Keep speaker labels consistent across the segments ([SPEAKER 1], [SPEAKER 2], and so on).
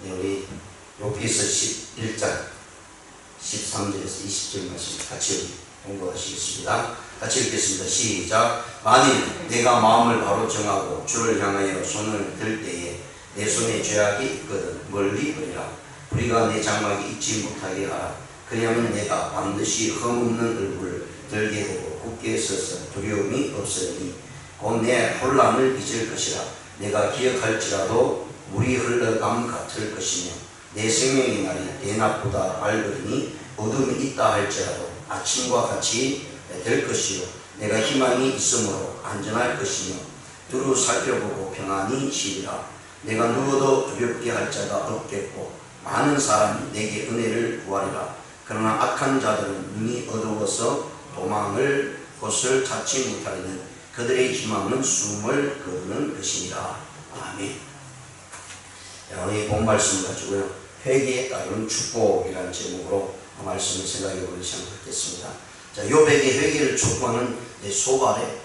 [SPEAKER 1] 우리 욥기서 11장 13절에서 20절 말씀 같이 공부하시겠습니다. 같이 읽겠습니다. 시작. 만일 내가 마음을 바로 정하고 주를 향하여 손을 들 때에 내 손에 죄악이 있거든 멀리 버리라. 불의가 내 장막에 있지 못하게 하라. 그리하면 내가 반드시 흠없는 얼굴을 들게 되고 굳게 서서 두려움이 없으니 곧 내 혼란을 잊을 것이라. 내가 기억할지라도 물이 흘러감 같을 것이며 내 생명의 날이 대낮보다 밝으니 어둠이 있다 할지라도 아침과 같이 될 것이요 내가 희망이 있으므로 안전할 것이며 두루 살펴보고 평안히 쉬리라. 내가 누구도 두렵게 할 자가 없겠고 많은 사람이 내게 은혜를 구하리라. 그러나 악한 자들은 눈이 어두워서 도망을 곳을 찾지 못하리는 그들의 희망은 숨을 거두는 것이니라. 아멘. 오늘 본 말씀 가지고요, 회개에 따른 축복이라는 제목으로 말씀을 생각해 보기 시작하겠습니다. 자, 욥에게 회개를 촉구하는 소발의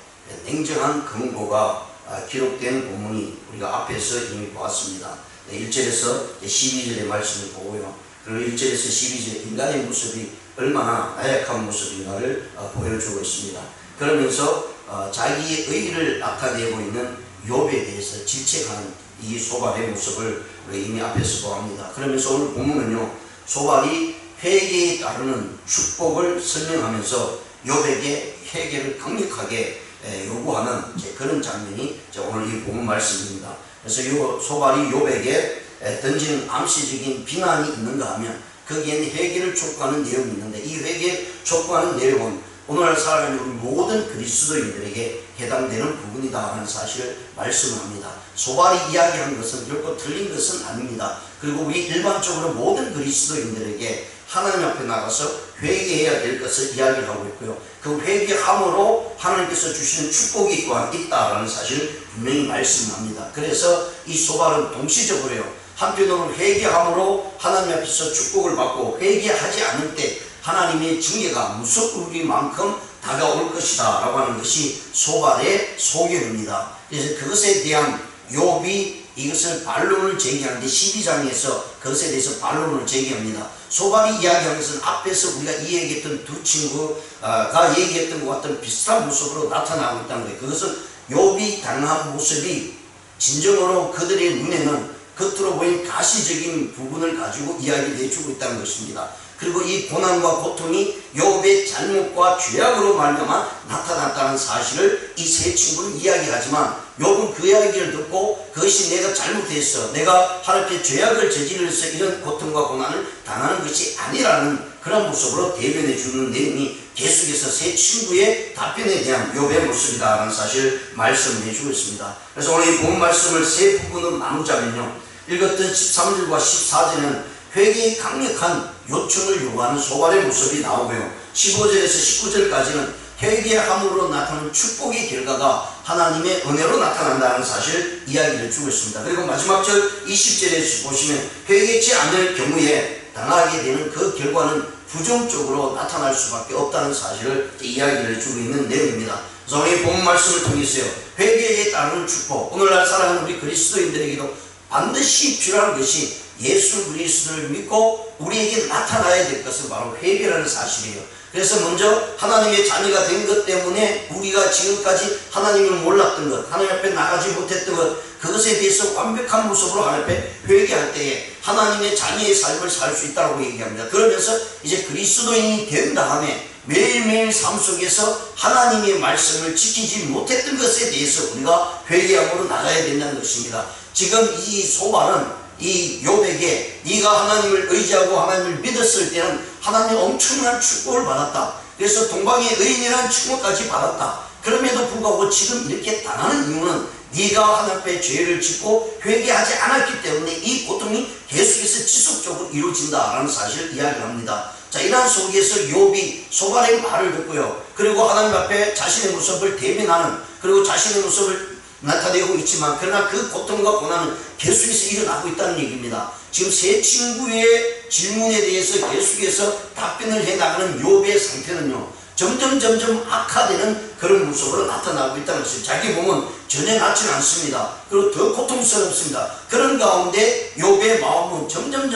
[SPEAKER 1] 냉정한 경고가 기록된 본문이 우리가 앞에서 이미 보았습니다. 1절에서 12절의 말씀을 보고요, 그리고 1절에서 12절 인간의 모습이 얼마나 나약한 모습인가를 보여주고 있습니다. 그러면서 자기의 의의를 나타내고 있는 욥에 대해서 질책하는 이 소발의 모습을 우리 이미 앞에서 보합니다. 그러면서 오늘 본문은요, 소발이 회개에 따르는 축복을 설명하면서 욥에게 회개를 강력하게 요구하는 그런 장면이 오늘 이 본문 말씀입니다. 그래서 이 소발이 욥에게 던지는 암시적인 비난이 있는가 하면 거기에는 회개를 촉구하는 내용이 있는데, 이 회개 촉구하는 내용은 오늘날 살아가는 우리 모든 그리스도인들에게 해당되는 부분이다 하는 사실을 말씀합니다. 소발이 이야기한 것은 결코 틀린 것은 아닙니다. 그리고 우리 일반적으로 모든 그리스도인들에게 하나님 앞에 나가서 회개해야 될 것을 이야기하고 있고요, 그 회개함으로 하나님께서 주시는 축복이 또한 있다라는 사실을 분명히 말씀합니다. 그래서 이 소발은 동시적으로요, 한편으로는 회개함으로 하나님 앞에서 축복을 받고, 회개하지 않을 때 하나님의 징계가 무섭우리만큼 다가올 것이다 라고 하는 것이 소발의 소견입니다. 그래서 그것에 대한 욥이 이것을 반론을 제기하는데 12장에서 그것에 대해서 반론을 제기합니다. 소발이 이야기한 것은 앞에서 우리가 이야기했던 두 친구가 얘기했던 것 같은 비슷한 모습으로 나타나고 있다는 거예요. 그것은 욥이 당한 모습이 진정으로 그들의 눈에는 겉으로 보인 가시적인 부분을 가지고 이야기를 해주고 있다는 것입니다. 그리고 이 고난과 고통이 욥의 잘못과 죄악으로 말미암아 나타났다는 사실을 이 세 친구는 이야기하지만, 욥은 그 이야기를 듣고 그것이 내가 잘못했어, 내가 하나님께 죄악을 저질러서 이런 고통과 고난을 당하는 것이 아니라는 그런 모습으로 대변해 주는 내용이 계속해서 세 친구의 답변에 대한 욥의 모습이다라는 사실을 말씀해 주고 있습니다. 그래서 오늘 이 본 말씀을 세 부분으로 나누자면요, 읽었던 13절과 14절은 회개의 강력한 요청을 요구하는 소발의 모습이 나오고요, 15절에서 19절까지는 회개함으로 나타나는 축복의 결과가 하나님의 은혜로 나타난다는 사실을 이야기를 주고 있습니다. 그리고 마지막 절 20절에 보시면 회개치 않을 경우에 당하게 되는 그 결과는 부정적으로 나타날 수밖에 없다는 사실을 이야기를 주고 있는 내용입니다. 그래서 오늘 본 말씀을 통해서요, 회개에 따르는 축복, 오늘날 살아가는 우리 그리스도인들에게도 반드시 필요한 것이 예수 그리스도를 믿고 우리에게 나타나야 될 것은 바로 회개라는 사실이에요. 그래서 먼저 하나님의 자녀가 된 것 때문에 우리가 지금까지 하나님을 몰랐던 것, 하나님 앞에 나가지 못했던 것, 그것에 대해서 완벽한 모습으로 하나님 앞에 회개할 때에 하나님의 자녀의 삶을 살 수 있다고 얘기합니다. 그러면서 이제 그리스도인이 된 다음에 매일매일 삶 속에서 하나님의 말씀을 지키지 못했던 것에 대해서 우리가 회개함으로 나가야 된다는 것입니다. 지금 이 소발은 이 욥에게 네가 하나님을 의지하고 하나님을 믿었을 때는 하나님의 엄청난 축복을 받았다, 그래서 동방의 의인이라는 칭호까지 받았다, 그럼에도 불구하고 지금 이렇게 당하는 이유는 네가 하나님 앞에 죄를 짓고 회개하지 않았기 때문에 이 고통이 계속해서 지속적으로 이루어진다라는 사실을 이야기합니다. 자, 이러한 속에서 욥이 소발의 말을 듣고요, 그리고 하나님 앞에 자신의 모습을 대면하는, 그리고 자신의 모습을 나타내고 있지만 그러나 그 고통과 고난은 계속해서 일어나고 있다는 얘기입니다. 지금 세 친구의 질문에 대해서 계속해서 답변을 해나가는 욥의 상태는요, 점점 악화되는 그런 모습으로 나타나고 있다는 것입니다. 자기 몸은 전혀 낫지 않습니다. 그리고 더 고통스럽습니다. 그런 가운데 욥의 마음은 점점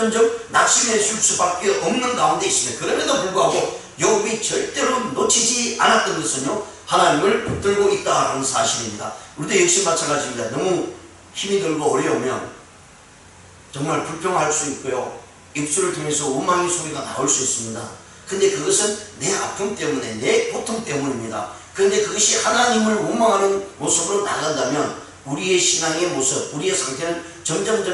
[SPEAKER 1] 낙심해질 수밖에 없는 가운데 있습니다. 그럼에도 불구하고 욥이 절대로 놓치지 않았던 것은요, 하나님을 붙들고 있다는 사실입니다. 우리도 역시 마찬가지입니다. 너무 힘이 들고 어려우면 정말 불평할 수 있고요, 입술을 통해서 원망의 소리가 나올 수 있습니다. 근데 그것은 내 아픔 때문에, 내 고통 때문입니다. 그런데 그것이 하나님을 원망하는 모습으로 나간다면 우리의 신앙의 모습, 우리의 상태는 점점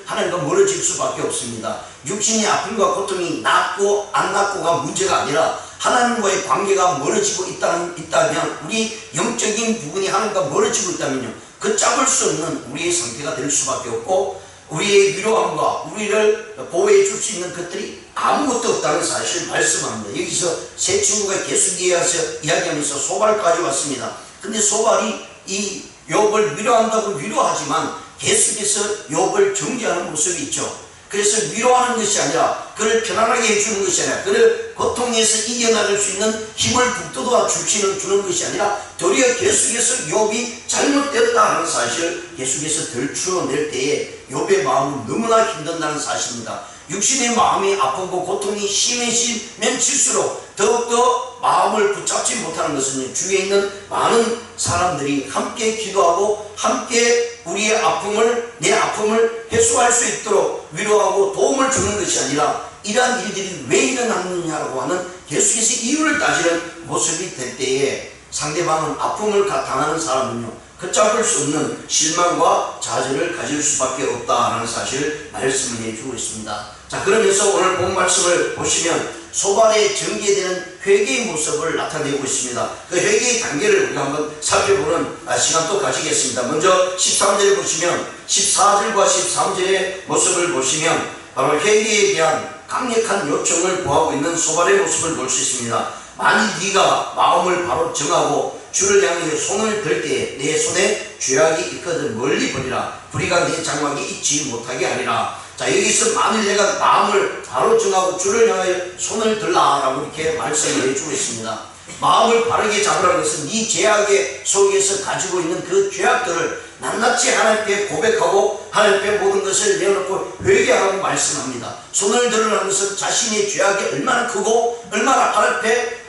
[SPEAKER 1] 하나님과 멀어질 수밖에 없습니다. 육신의 아픔과 고통이 낫고 안 낫고가 문제가 아니라 하나님과의 관계가 멀어지고 있다면, 우리 영적인 부분이 하나님과 멀어지고 있다면요, 그 잡을 수 없는 우리의 상태가 될 수밖에 없고, 우리의 위로함과 우리를 보호해 줄 수 있는 것들이 아무것도 없다는 사실을 말씀합니다. 여기서 세 친구가 계속 이야기하면서 소발까지 왔습니다. 근데 소발이 이 욥을 위로한다고 위로하지만 계속해서 욥을 정죄하는 모습이 있죠. 그래서 위로하는 것이 아니라, 그를 편안하게 해주는 것이 아니라, 그를 고통에서 이겨나갈 수 있는 힘을 북돋아 주는 것이 아니라, 도리어 계속해서 욥이 잘못되었다는 사실을 계속해서 들추어낼 때에 욥의 마음은 너무나 힘든다는 사실입니다. 육신의 마음이 아프고 고통이 심해지면 질수록 더욱더 마음을 붙잡지 못하는 것은, 주위에 있는 많은 사람들이 함께 기도하고 함께 우리의 아픔을, 내 아픔을 해소할 수 있도록 위로하고 도움을 주는 것이 아니라, 이러한 일들이 왜 일어났느냐라고 하는 계속해서 이유를 따지는 모습이 될 때에 상대방은 아픔을 당하는 사람은요, 걷잡을 수 없는 실망과 좌절을 가질 수밖에 없다는 사실을 말씀을 해주고 있습니다. 자, 그러면서 오늘 본 말씀을 보시면 소발의 전개되는 회개의 모습을 나타내고 있습니다. 그 회개의 단계를 우리가 한번 살펴보는 시간도 가지겠습니다. 먼저 13절을 보시면, 14절과 13절의 모습을 보시면 바로 회개에 대한 강력한 요청을 보하고 있는 소발의 모습을 볼 수 있습니다. 만일 네가 마음을 바로 정하고 주를 향해 손을 들 때에 내 손에 죄악이 있거든 멀리 버리라. 불의가 내 장막에 있지 못하게 하리라. 자, 여기서 만일 내가 마음을 바로 정하고 주를 향하여 손을 들라라고 이렇게 말씀을 해주고 있습니다. 마음을 바르게 잡으라는 것은 네 죄악의 속에서 가지고 있는 그 죄악들을 낱낱이 하나님께 고백하고 하나님께 모든 것을 내어놓고 회개하라고 말씀합니다. 손을 들으라는 것은 자신의 죄악이 얼마나 크고 얼마나 하나님께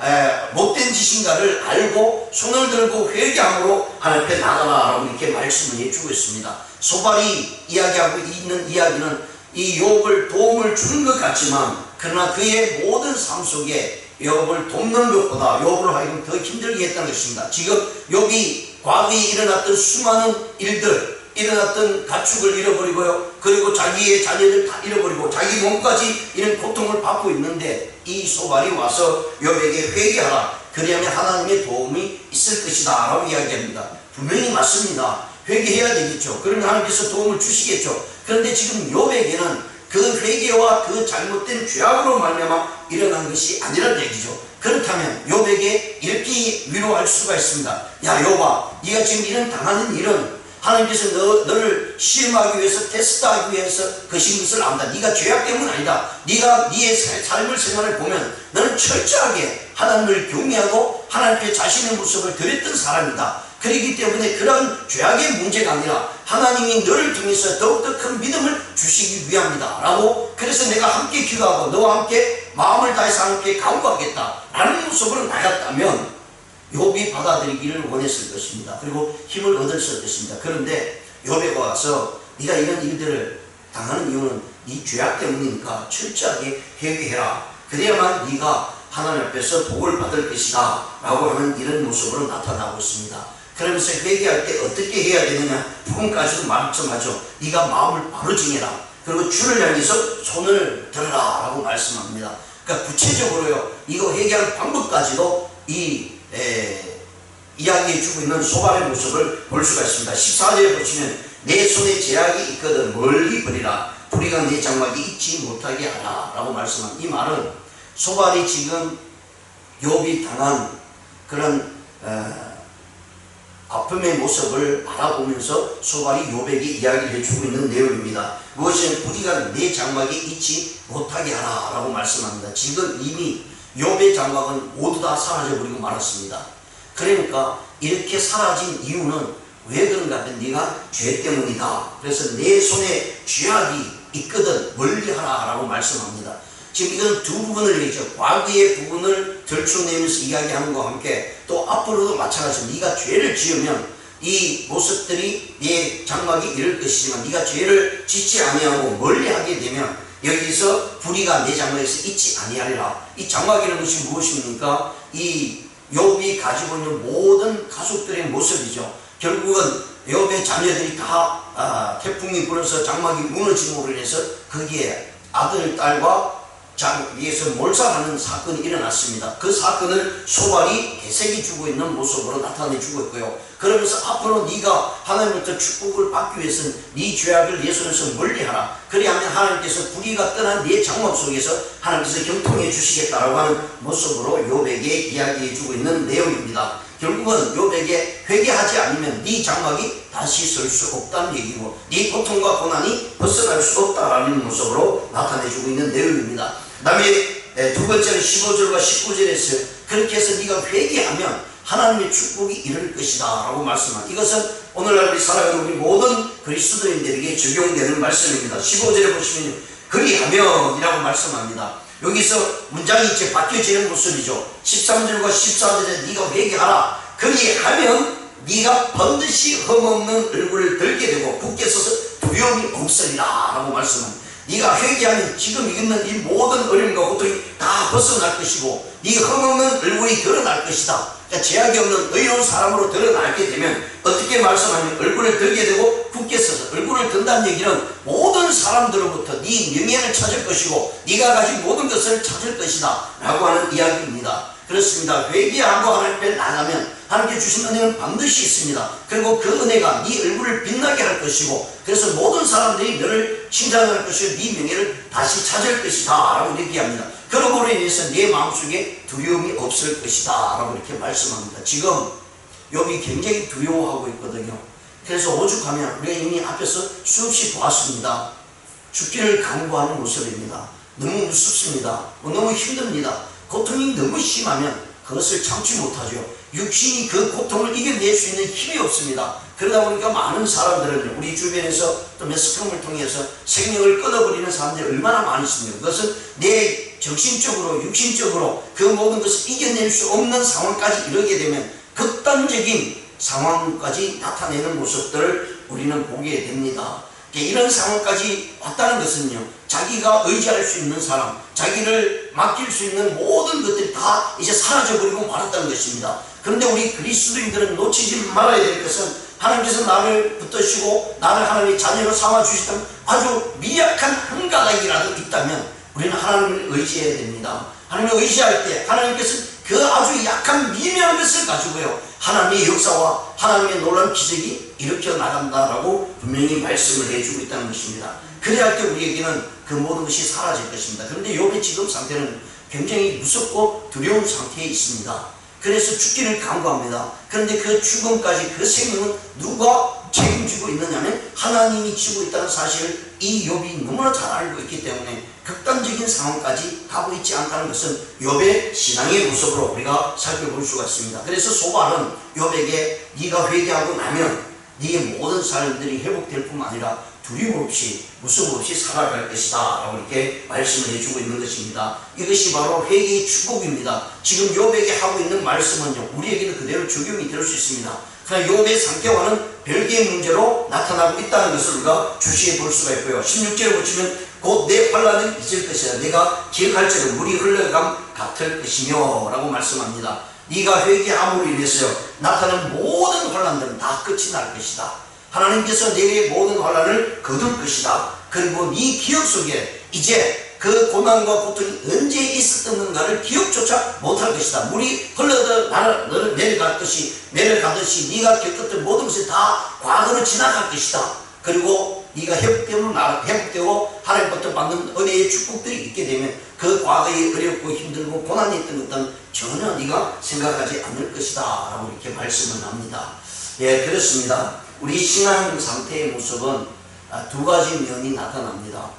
[SPEAKER 1] 못된 짓인가를 알고 손을 들고 회개함으로 하나님께 나가라라고 이렇게 말씀을 해주고 있습니다. 소발이 이야기하고 있는 이야기는 이 욥을 도움을 주는 것 같지만, 그러나 그의 모든 삶 속에 욥을 돕는 것보다 욥을 하여금 더 힘들게 했다는 것입니다. 지금 욥이 과거에 일어났던 수많은 일들, 일어났던 가축을 잃어버리고요, 그리고 자기의 자녀들 다 잃어버리고 자기 몸까지 이런 고통을 받고 있는데, 이 소발이 와서 욥에게 회개하라, 그리하면 하나님의 도움이 있을 것이다 라고 이야기합니다. 분명히 맞습니다. 회개해야 되겠죠. 그러면 하나님께서 도움을 주시겠죠. 그런데 지금 욥에게는 그 회개와 그 잘못된 죄악으로 말미암아 일어난 것이 아니라는 얘기죠. 그렇다면 욥에게 이렇게 위로할 수가 있습니다. 야 욥아, 네가 지금 이런 당하는 일은 하나님께서 너를 시험하기 위해서, 테스트하기 위해서 그신 것을 안다. 네가 죄악 때문 아니다. 네가 네의 삶을 생활을 보면 너는 철저하게 하나님을 경외하고 하나님께 자신의 모습을 드렸던 사람이다. 그렇기 때문에 그런 죄악의 문제가 아니라 하나님이 너를 통해서 더욱더 큰 믿음을 주시기 위함이다 라고, 그래서 내가 함께 기도하고 너와 함께 마음을 다해서 함께 간구하겠다 라는 모습으로 나갔다면 욥이 받아들이기를 원했을 것입니다. 그리고 힘을 얻었을 것입니다. 그런데 욥에게 와서 네가 이런 일들을 당하는 이유는 네 죄악 때문이니까 철저하게 회개해라. 그래야만 네가 하나님 앞에서 복을 받을 것이다 라고 하는 이런 모습으로 나타나고 있습니다. 그러면서 회개할 때 어떻게 해야 되느냐 부분까지도 말씀하죠. 네가 마음을 바로 정해라. 그리고 주를 향해서 손을 들어라 라고 말씀합니다. 그러니까 구체적으로요, 이거 회개하는 방법까지도 이야기해 주고 있는 소발의 모습을 볼 수가 있습니다. 14절에 보시면 내 손에 제약이 있거든 멀리 버리라. 불의가 내 장막에 있지 못하게 하라 라고 말씀한 이 말은, 소발이 지금 욥이 당한 그런 아픔의 모습을 바라보면서 소발이 욥에게 이야기를 해주고 있는 내용입니다. 무엇이든 불의가 내 장막에 있지 못하게 하라 라고 말씀합니다. 지금 이미 욥의 장막은 모두 다 사라져버리고 말았습니다. 그러니까 이렇게 사라진 이유는 왜 그런가 하면 네가 죄 때문이다. 그래서 내 손에 죄악이 있거든 멀리하라 라고 말씀합니다. 지금 이건 두 부분을 얘기죠. 과거의 부분을 들추내면서 이야기하는 것과 함께 또 앞으로도 마찬가지로 네가 죄를 지으면 이 모습들이 네 장막이 이럴 것이지만 네가 죄를 짓지 아니하고 멀리하게 되면 여기서 불의가 내 장막에서 있지 아니하리라. 이 장막이라는 것이 무엇입니까? 이 욥이 가지고 있는 모든 가족들의 모습이죠. 결국은 욥의 자녀들이 다 태풍이 불어서 장막이 무너짐으로 인해서 거기에 아들, 딸과 위에서 몰살하는 사건이 일어났습니다. 그 사건을 소발이 되새기 주고 있는 모습으로 나타내주고 있고요. 그러면서 앞으로 네가 하나님부터 축복을 받기 위해서는 네 죄악을 내 손에서 멀리하라. 그리하면 하나님께서 불의가 떠난 네 장막 속에서 하나님께서 경통해 주시겠다라고 하는 모습으로 욥에게 이야기해 주고 있는 내용입니다. 결국은 욥에게 회개하지 않으면 네 장막이 다시 설 수 없다는 얘기고 네 고통과 고난이 벗어날 수 없다라는 모습으로 나타내주고 있는 내용입니다. 그 다음에 두 번째는 15절과 19절에서 그렇게 해서 네가 회개하면 하나님의 축복이 이룰 것이다 라고 말씀합니다. 이것은 오늘날 우리 살아가는 우리 모든 그리스도인들에게 적용되는 말씀입니다. 15절에 보시면 그리하면 이라고 말씀합니다. 여기서 문장이 이제 바뀌어지는 모습이죠. 13절과 14절에 네가 회개하라. 그리하면 네가 반드시 흠없는 얼굴을 들게 되고 굳게 서서 두려움이 없으리라 라고 말씀합니다. 네가 회개하면 지금 있는 이 모든 어려움과 고통이 다 벗어날 것이고 네가 흠없는 얼굴이 드러날 것이다. 그러니까 죄악이 없는 의로운 사람으로 드러나게 되면 어떻게 말씀하면 얼굴을 들게 되고 굳게 서서 얼굴을 든다는 얘기는 모든 사람들로부터 네 명예를 찾을 것이고 네가 가진 모든 것을 찾을 것이다 라고 하는 이야기입니다. 그렇습니다. 회개하고 하나님 앞에 나가면 하나님께 주신 은혜는 반드시 있습니다. 그리고 그 은혜가 네 얼굴을 빛나게 할 것이고 그래서 모든 사람들이 너를 칭찬할 것이고 네 명예를 다시 찾을 것이다 라고 얘기합니다. 그러므로 인해서 내 마음속에 두려움이 없을 것이다 라고 이렇게 말씀합니다. 지금 욥이 굉장히 두려워하고 있거든요. 그래서 오죽하면 우리가 이미 앞에서 수없이 보았습니다. 죽기를 간구하는 모습입니다. 너무 무섭습니다. 너무 힘듭니다. 고통이 너무 심하면 그것을 참지 못하죠. 육신이 그 고통을 이겨낼 수 있는 힘이 없습니다. 그러다 보니까 많은 사람들은 우리 주변에서 또 매스컴을 통해서 생명을 끊어버리는 사람들이 얼마나 많이 있습니까? 그것은 내 정신적으로 육신적으로 그 모든 것을 이겨낼 수 없는 상황까지 이르게 되면 극단적인 상황까지 나타내는 모습들을 우리는 보게 됩니다. 이런 상황까지 왔다는 것은요, 자기가 의지할 수 있는 사람, 자기를 맡길 수 있는 모든 것들이 다 이제 사라져버리고 말았다는 것입니다. 그런데 우리 그리스도인들은 놓치지 말아야 될 것은 하나님께서 나를 붙드시고 나를 하나님의 자녀로 삼아주시던 아주 미약한 한 가닥이라도 있다면 우리는 하나님을 의지해야 됩니다. 하나님을 의지할 때 하나님께서 그 아주 약한 미묘한 것을 가지고요, 하나님의 역사와 하나님의 놀라운 기적이 일으켜 나간다라고 분명히 말씀을 해주고 있다는 것입니다. 그래야 할 때 우리에게는 그 모든 것이 사라질 것입니다. 그런데 욥의 지금 상태는 굉장히 무섭고 두려운 상태에 있습니다. 그래서 죽기를 간구합니다. 그런데 그 죽음까지 그 생명은 누가 책임지고 있느냐면 하나님이 지고 있다는 사실을 이 욥이 너무나 잘 알고 있기 때문에 극단적인 상황까지 가고 있지 않다는 것은 욥의 신앙의 모습으로 우리가 살펴볼 수가 있습니다. 그래서 소발은 욥에게 네가 회개하고 나면 네의 모든 사람들이 회복될 뿐만 아니라 두려움 없이 무서움 없이 살아갈 것이다 라고 이렇게 말씀을 해주고 있는 것입니다. 이것이 바로 회개의 축복입니다. 지금 욥에게 하고 있는 말씀은요, 우리에게는 그대로 적용이 될 수 있습니다. 그러나 욥의 상태와는 별개의 문제로 나타나고 있다는 것을 우리가 주시해 볼 수가 있고요. 16절에 보시면 곧 내 환난은 잊을 것이다. 내가 기억할지라도 물이 흘러감 같을 것이며 라고 말씀합니다. 네가 회개함으로 인해서 나타나는 모든 환난들은 다 끝이 날 것이다. 하나님께서 내게 모든 환난을 거둘 것이다. 그리고 네 기억 속에 이제 그 고난과 고통이 언제 있었던가를 기억조차 못할 것이다. 물이 흘러서 너를 내려가듯이 네가 겪었던 모든 것이 다 과거로 지나갈 것이다. 그리고 네가 회복되고 하나님부터 받는 은혜의 축복들이 있게 되면 그 과거에 어렵고 힘들고 고난이 있던 것들은 전혀 네가 생각하지 않을 것이다 라고 이렇게 말씀을 합니다. 예, 그렇습니다. 우리 신앙 상태의 모습은 두 가지 면이 나타납니다.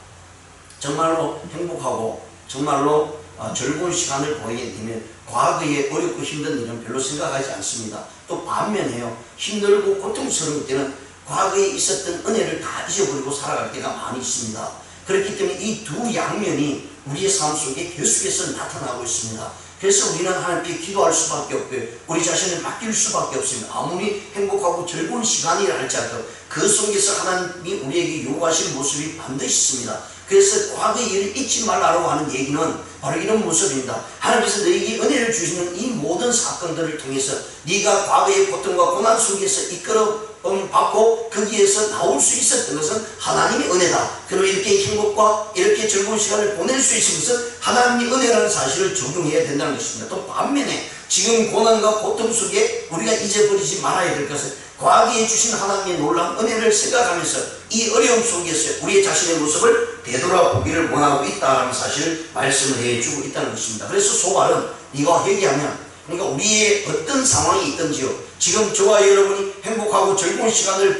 [SPEAKER 1] 정말로 행복하고 정말로 즐거운 시간을 보내게 되면 과거에 어렵고 힘든 일은 별로 생각하지 않습니다. 또 반면에요, 힘들고 고통스러울 때는 과거에 있었던 은혜를 다 잊어버리고 살아갈 때가 많이 있습니다. 그렇기 때문에 이 두 양면이 우리의 삶 속에 계속해서 나타나고 있습니다. 그래서 우리는 하나님께 기도할 수밖에 없고요, 우리 자신을 맡길 수밖에 없습니다. 아무리 행복하고 즐거운 시간이라 할지라도 그 속에서 하나님이 우리에게 요구하시는 모습이 반드시 있습니다. 그래서 과거의 일을 잊지 말라고 하는 얘기는 바로 이런 모습입니다. 하나님께서 너에게 은혜를 주시는 이 모든 사건들을 통해서 네가 과거의 고통과 고난 속에서 이끌어 받고 거기에서 나올 수 있었던 것은 하나님의 은혜다. 그리고 이렇게 행복과 이렇게 즐거운 시간을 보낼 수 있는 것은 하나님의 은혜라는 사실을 적용해야 된다는 것입니다. 또 반면에 지금 고난과 고통 속에 우리가 잊어버리지 말아야 될 것은 과거에 주신 하나님의 놀라운 은혜를 생각하면서 이 어려움 속에서 우리의 자신의 모습을 되돌아보기를 원하고 있다는 사실을 말씀을 해주고 있다는 것입니다. 그래서 소발은 네가 회개하면, 그러니까 우리의 어떤 상황이 있든지요, 지금 저와 여러분이 행복하고 즐거운 시간을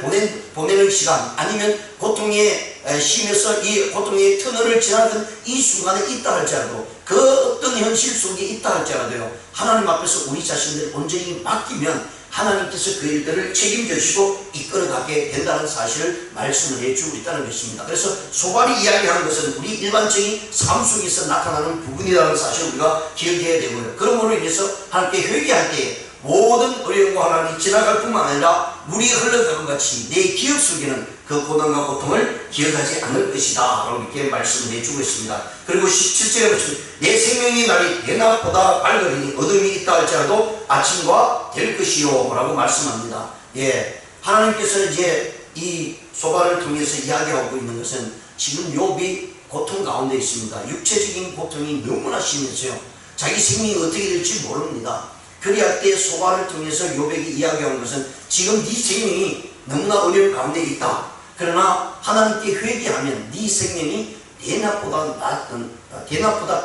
[SPEAKER 1] 보내는 시간, 아니면 고통에 심해서 이 고통의 터널을 지나던 이 순간에 있다 할지라도, 그 어떤 현실 속에 있다 할지라도요, 하나님 앞에서 우리 자신들을 온전히 맡기면 하나님께서 그 일들을 책임져 주시고 이끌어가게 된다는 사실을 말씀을 해주고 있다는 것입니다. 그래서 소발이 이야기하는 것은 우리 일반적인 삶 속에서 나타나는 부분이라는 사실을 우리가 기억해야 되고요, 그러므로 인해서 하나님께 회개할 때에 모든 어려움과 하나님이 지나갈 뿐만 아니라 물이 흘러가는 같이 내 기억 속에는 그 고난과 고통을 기억하지 않을 것이다 라고 이렇게 말씀을 해주고 있습니다. 그리고 17절에 보시면 내 생명의 날이 대낮보다 밝으리니 어둠이 있다 할지라도 아침과 될 것이요 라고 말씀합니다. 예, 하나님께서 이제 이 소발을 통해서 이야기하고 있는 것은 지금 욥이 고통 가운데 있습니다. 육체적인 고통이 너무나 심해서요, 자기 생명이 어떻게 될지 모릅니다. 그리할 때 소발을 통해서 욥에게 이야기하는 것은 지금 네 생명이 너무나 어려운 가운데 있다. 그러나 하나님께 회개하면 네 생명이 대낮보다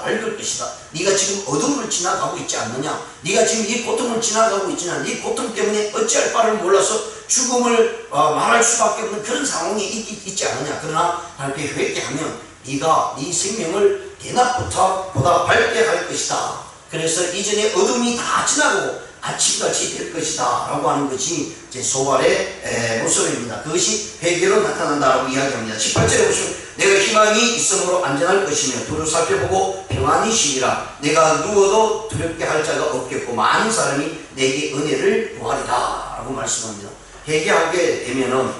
[SPEAKER 1] 밝을 것이다. 네가 지금 어둠을 지나가고 있지 않느냐, 네가 지금 이 고통을 지나가고 있지 않느냐, 이 고통 때문에 어찌할 바를 몰라서 죽음을 말할 수밖에 없는 그런 상황이 있지 않느냐. 그러나 하나님께 회개하면 네가 네 생명을 대낮보다 밝게 할 것이다. 그래서 이전에 어둠이 다 지나고 아침같이 될 것이다 라고 하는 것이 제 소발의 모습입니다. 그것이 회개로 나타난다라고 이야기합니다. 18절에 보시면 내가 희망이 있으므로 안전할 것이며 두루 살펴보고 평안히 쉬리라. 내가 누워도 두렵게 할 자가 없겠고 많은 사람이 내게 은혜를 구하리라 라고 말씀합니다. 회개하게 되면은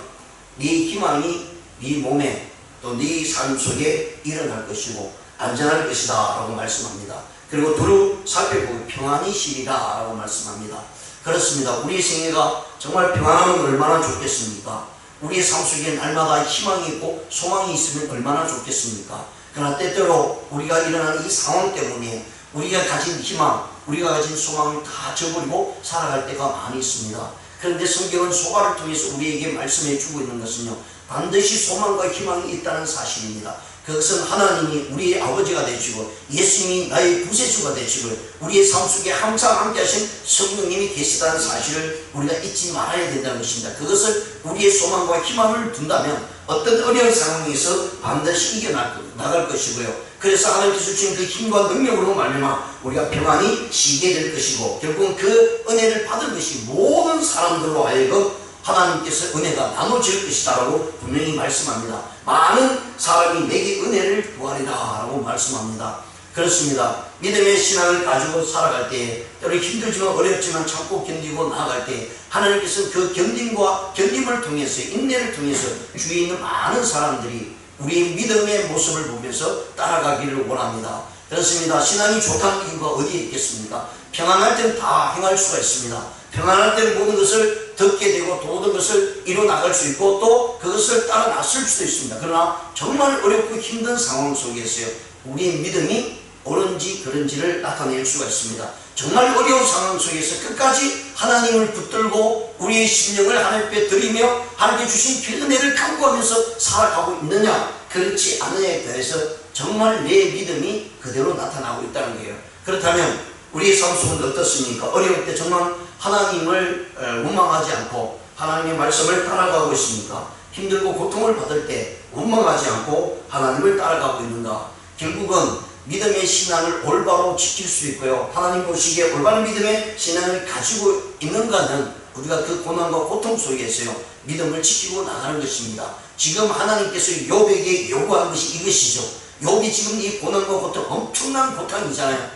[SPEAKER 1] 네 희망이 네 몸에 또 네 삶 속에 일어날 것이고 안전할 것이다 라고 말씀합니다. 그리고 두루 살펴보고 평안히 쉬리라 라고 말씀합니다. 그렇습니다. 우리의 생애가 정말 평안하면 얼마나 좋겠습니까? 우리의 삶 속에 날마다 희망이 있고 소망이 있으면 얼마나 좋겠습니까? 그러나 때때로 우리가 일어나는 이 상황 때문에 우리가 가진 희망, 우리가 가진 소망을 다 저버리고 살아갈 때가 많이 있습니다. 그런데 성경은 소발을 통해서 우리에게 말씀해 주고 있는 것은요, 반드시 소망과 희망이 있다는 사실입니다. 그것은 하나님이 우리의 아버지가 되시고 예수님이 나의 구세주가 되시고 우리의 삶 속에 항상 함께 하신 성령님이 계시다는 사실을 우리가 잊지 말아야 된다는 것입니다. 그것을 우리의 소망과 희망을 둔다면 어떤 어려운 상황에서 반드시 이겨나갈 것이고요. 그래서 하나님께서 주신 그 힘과 능력으로 말미암아 우리가 평안히 쉬게 될 것이고, 결국은 그 은혜를 받은 것이 모든 사람들로 하여금 하나님께서 은혜가 나눠질 것이다 라고 분명히 말씀합니다. 많은 사람이 내게 은혜를 구하리라 라고 말씀합니다. 그렇습니다. 믿음의 신앙을 가지고 살아갈 때 때로 힘들지만 어렵지만 참고 견디고 나아갈 때 하나님께서 그 견딤을 통해서, 인내를 통해서 주위에 있는 많은 사람들이 우리의 믿음의 모습을 보면서 따라가기를 원합니다. 그렇습니다. 신앙이 좋다는 이유가 어디에 있겠습니까? 평안할 때는 다 행할 수가 있습니다. 평안할 때는 모든 것을 듣게 되고 모든 것을 이뤄나갈 수 있고 또 그것을 따라 나설 수도 있습니다. 그러나 정말 어렵고 힘든 상황 속에서요, 우리의 믿음이 옳은지 그른지를 나타낼 수가 있습니다. 정말 어려운 상황 속에서 끝까지 하나님을 붙들고 우리의 심령을 하나님 앞에 드리며 하나님께 주신 그 은혜를 간구하면서 살아가고 있느냐, 그렇지 않느냐에 대해서 정말 내 믿음이 그대로 나타나고 있다는 거예요. 그렇다면 우리의 삶 속은 어떻습니까? 어려울 때 정말 하나님을 원망하지 않고 하나님의 말씀을 따라가고 있습니까? 힘들고 고통을 받을 때 원망하지 않고 하나님을 따라가고 있는가? 결국은 믿음의 신앙을 올바로 지킬 수 있고요. 하나님 보시기에 올바른 믿음의 신앙을 가지고 있는가는 우리가 그 고난과 고통 속에서요 믿음을 지키고 나가는 것입니다. 지금 하나님께서 욥에게 요구한 것이 이것이죠. 욥이 지금 이 고난과 고통, 엄청난 고통이잖아요.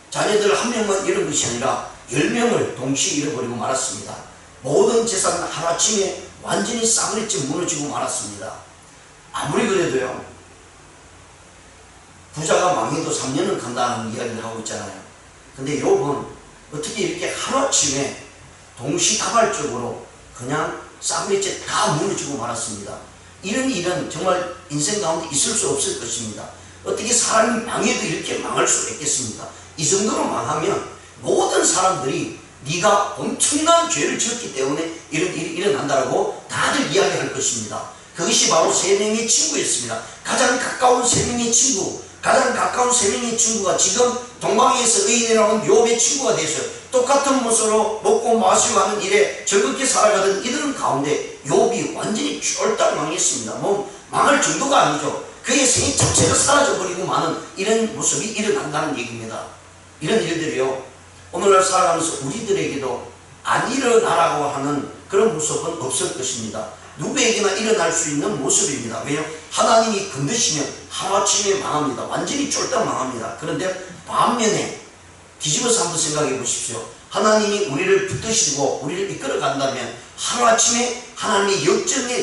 [SPEAKER 1] 자녀들 한 명만 잃은 것이 아니라 10명을 동시에 잃어버리고 말았습니다. 모든 재산은 하루아침에 완전히 싸그리째 무너지고 말았습니다. 아무리 그래도요 부자가 망해도 3년은 간다는 이야기를 하고 있잖아요. 근데 욥은 어떻게 이렇게 하루아침에 동시다발적으로 그냥 싸그리째 다 무너지고 말았습니다. 이런 일은 정말 인생 가운데 있을 수 없을 것입니다. 어떻게 사람이 망해도 이렇게 망할 수가 있겠습니까? 이 정도로 망하면 모든 사람들이 네가 엄청난 죄를 지었기 때문에 이런 일이 일어난다고 다들 이야기할 것입니다. 그것이 바로 세 명의 친구였습니다. 가장 가까운 세 명의 친구, 가장 가까운 세 명의 친구가 지금 동방에서 의인이라는 욥의 친구가 되었어요. 똑같은 모습으로 먹고 마시고 하는 일에 즐겁게 살아가던 이들 가운데 욥이 완전히 쫄딱 망했습니다. 뭐 망할 정도가 아니죠. 그의 생애 자체가 사라져버리고 마는 이런 모습이 일어난다는 얘기입니다. 이런 일들이요 오늘날 살아가면서 우리들에게도 안 일어나라고 하는 그런 모습은 없을 것입니다. 누구에게나 일어날 수 있는 모습입니다. 왜요? 하나님이 건드시면 하루아침에 망합니다. 완전히 쫄딱 망합니다. 그런데 반면에 뒤집어서 한번 생각해 보십시오. 하나님이 우리를 붙드시고 우리를 이끌어 간다면 하루아침에 하나님의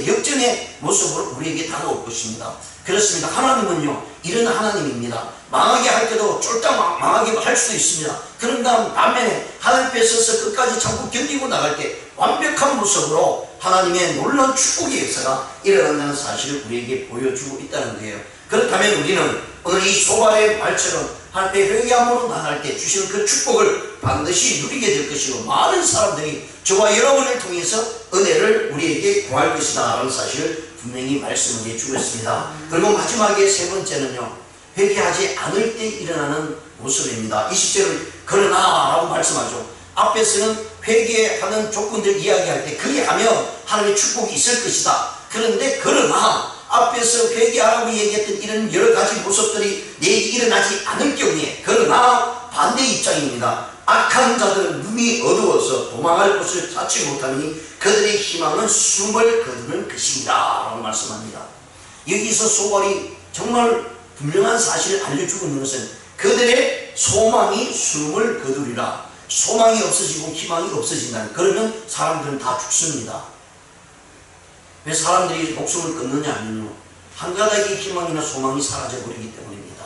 [SPEAKER 1] 역전의 모습으로 우리에게 다가올 것입니다. 그렇습니다. 하나님은요 이런 하나님입니다. 망하게 할 때도 쫄딱 망하게 할 수도 있습니다. 그런가 반면에 하나님께 서서 끝까지 참고 견디고 나갈 때 완벽한 모습으로 하나님의 놀라운 축복의 역사가 일어난다는 사실을 우리에게 보여주고 있다는 거예요. 그렇다면 우리는 오늘 이 소발의 말처럼 하나님의 회개함으로 나갈 때 주시는 그 축복을 반드시 누리게 될 것이고 많은 사람들이 저와 여러분을 통해서 은혜를 우리에게 구할 것이다 라는 사실을 분명히 말씀을 해주고 있습니다. 그리고 마지막에 세 번째는요 회개하지 않을 때 일어나는 모습입니다. 20절을 그러나 라고 말씀하죠. 앞에서는 회개하는 조건들 이야기할 때 그리하면 하나님의 축복이 있을 것이다. 그런데 그러나 앞에서 회개하라고 얘기했던 이런 여러 가지 모습들이 내게 일어나지 않을 경우에 그러나 반대 입장입니다. 악한 자들은 눈이 어두워서 도망할 곳을 찾지 못하니 그들의 희망은 숨을 거두는 것입니다 라고 말씀합니다. 여기서 소발이 정말 분명한 사실을 알려주고 있는 것은 그들의 소망이 숨을 거두리라. 소망이 없어지고 희망이 없어진다는 그러면 사람들은 다 죽습니다. 왜 사람들이 목숨을 끊느냐 하면요 한 가닥의 희망이나 소망이 사라져버리기 때문입니다.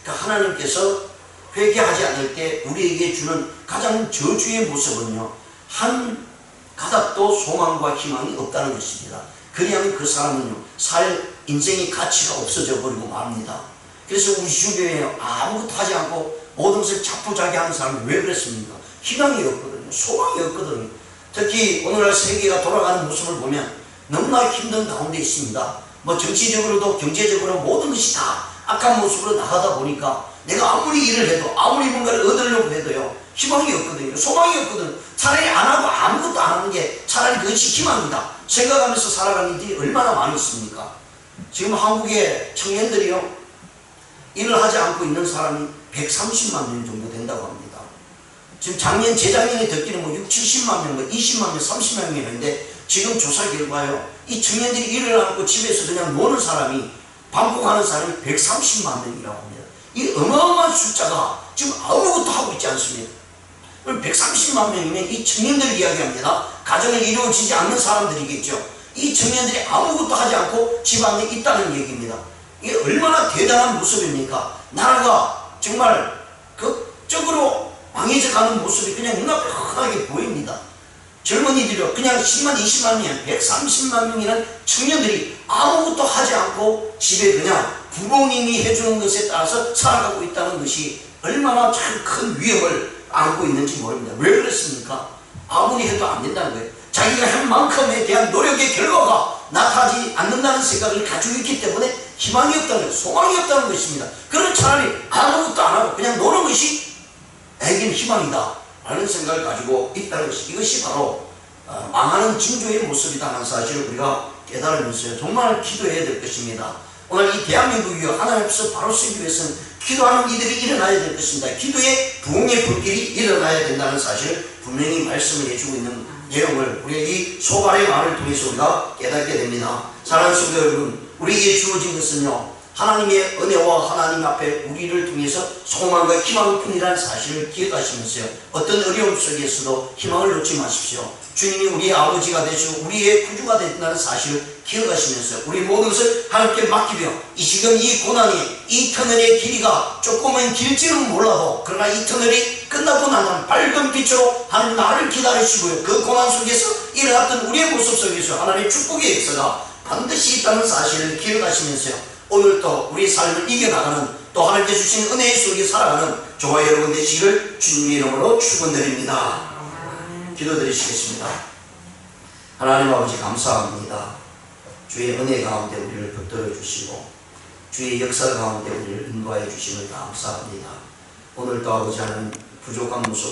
[SPEAKER 1] 그러니까 하나님께서 회개하지 않을 때 우리에게 주는 가장 저주의 모습은요 한 가닥도 소망과 희망이 없다는 것입니다. 그리하면 그 사람은요 살 인생의 가치가 없어져 버리고 맙니다. 그래서 우리 주변에 아무것도 하지 않고 모든 것을 자포자기하는 사람이 왜 그랬습니까? 희망이 없거든요. 소망이 없거든요. 특히 오늘날 세계가 돌아가는 모습을 보면 너무나 힘든 가운데 있습니다. 뭐 정치적으로도 경제적으로 모든 것이 다 악한 모습으로 나가다 보니까 내가 아무리 일을 해도 아무리 뭔가를 얻으려고 해도요 희망이 없거든요. 소망이 없거든요. 차라리 안 하고 아무것도 안 하는 게 차라리 그것이 희망이다 생각하면서 살아가는 일이 얼마나 많이 있습니까? 지금 한국의 청년들이요 일을 하지 않고 있는 사람이 130만 명 정도 된다고 합니다. 지금 작년 재작년에 듣기는 뭐 6, 70만 명, 뭐 20만 명, 30만 명인데 지금 조사 결과요 이 청년들이 일을 안 하고 집에서 그냥 노는 사람이 반복하는 사람이 130만 명이라고 합니다. 이 어마어마한 숫자가 지금 아무것도 하고 있지 않습니다. 130만 명이면 이 청년들을 이야기합니다. 가정을 이루어지지 않는 사람들이겠죠. 이 청년들이 아무것도 하지 않고 집 안에 있다는 얘기입니다. 이게 얼마나 대단한 모습입니까? 나라가 정말 극적으로 망해져가는 모습이 그냥 눈앞에 훤하게 보입니다. 젊은이들이 그냥 10만, 20만 명, 130만 명이라는 청년들이 아무것도 하지 않고 집에 그냥 부모님이 해주는 것에 따라서 살아가고 있다는 것이 얼마나 참 큰 위험을 안고 있는지 모릅니다. 왜 그렇습니까? 아무리 해도 안 된다는 거예요. 자기가 한 만큼에 대한 노력의 결과가 나타나지 않는다는 생각을 가지고 있기 때문에 희망이 없다는 거예요. 소망이 없다는 것입니다. 그런 차라리 아무것도 안 하고 그냥 노는 것이 내겐 희망이다 라는 생각을 가지고 있다는 것이 이것이 바로 망하는 징조의 모습이라는 사실을 우리가 깨달으면서 정말 기도해야 될 것입니다. 오늘 이 대한민국이 하나님 앞에서 바로 서기 위해서는 기도하는 이들이 일어나야 될 것입니다. 기도의 부흥의 불길이 일어나야 된다는 사실을 분명히 말씀을 해주고 있는 내용을 우리가 이 소발의 말을 통해서 우리가 깨닫게 됩니다. 사랑하는 성도 여러분, 우리에게 주어진 것은요, 하나님의 은혜와 하나님 앞에 우리를 통해서 소망과 희망을 뿐이라는 사실을 기억하시면서요, 어떤 어려움 속에서도 희망을 놓지 마십시오. 주님이 우리의 아버지가 되시고 우리의 구주가 된다는 사실을 기억하시면서 우리 모든 것을 하나님께 맡기며 지금 이 고난이, 이 터널의 길이가 조금은 길지는 몰라도 그러나 이 터널이 끝나고 나면 밝은 빛으로 하나님 나를 기다리시고요, 그 고난 속에서 일어났던 우리의 모습 속에서 하나님의 축복의 역사가 반드시 있다는 사실을 기억하시면서요, 오늘도 우리 삶을 이겨나가는, 또 하나님께 주신 은혜 속에 살아가는 저와 여러분 되시기를 주님의 이름으로 축원드립니다. 기도드리시겠습니다. 하나님 아버지 감사합니다. 주의 은혜 가운데 우리를 붙들어 주시고 주의 역사 가운데 우리를 인도하여 주심을 감사합니다. 오늘도 아버지 하나님 부족한 모습